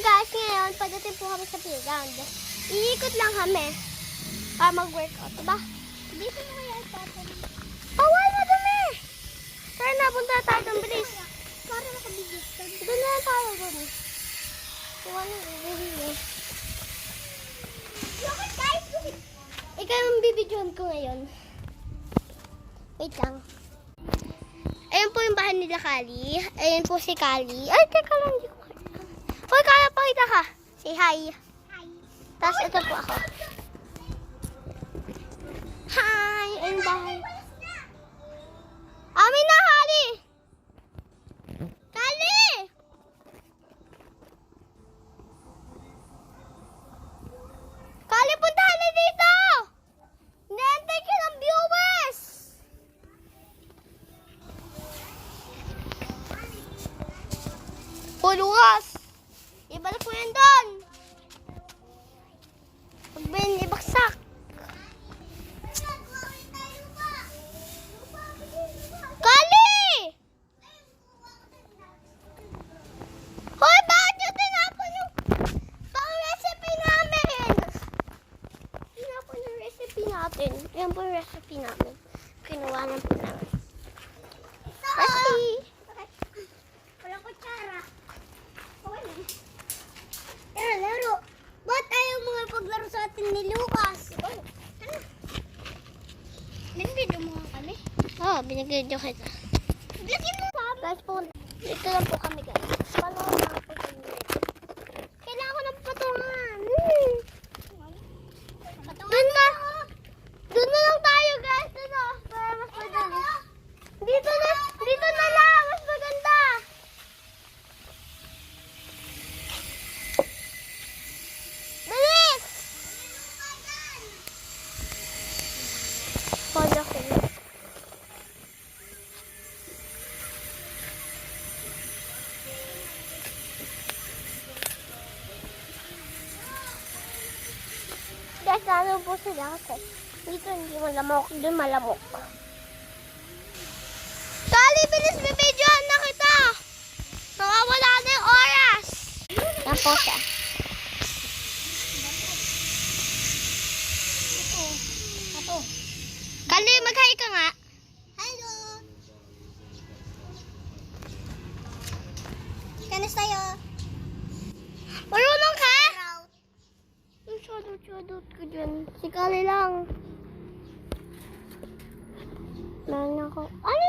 guys, ngayon, pagdating po kami sa playground. Iikot lang kami para mag-workout, diba? Dito mo kaya ito. Bawal na dumi! Tara na, punta tayo doon, bilis. Para makabigit. Doon na lang tayo doon. Iwan na, bibigyan. Ikaw yung bibidyohan ko ngayon. Wait lang. Ayan po yung bahay nila Kali. Ayan po si Kali. Ay, teka lang, hindi ko makita. Hoy, Kala, pakita ka. Say hi. Hi. Tapos ito po ako. Hi! Ayun bahay. Amin na, Kali! Kali! Kali, puntahan na dito! Nantay ka ng viewers! Puluwas! Ibalik mo yan doon! Huwag ba yun ibaksak? Kali! Hoy, bakit yung tinapon yung pang-recipe namin? Tinapon yung recipe natin. Yan po yung recipe namin. Kinuha na po namin. Recipe! Walang kutsara. Laro. Ba't ayaw mga paglaro sa atin ni Lucas? Binibidyo mo nga kami? Oo, binibidyo kita. Lagyan mo pa. Guys po, dito lang po kami guys. Palawang na po kami. Kailangan ko ng patungan. Doon na. Doon na lang tayo guys. Doon na. Para mas madali. Dito na. Dito na lang. Mas maganda. Bilis! Pwede ko. Guys, lalo po sila kasi dito hindi malamok, doon malamok. Kali, bilis, bibidyohan na kita! Nawawala na yung oras! Yan po siya. Kali, mag-hi ka nga. Hello! Kanis tayo? Marunong ka? Yung shadot ko dyan. Si Kali lang. Meron ako. Ano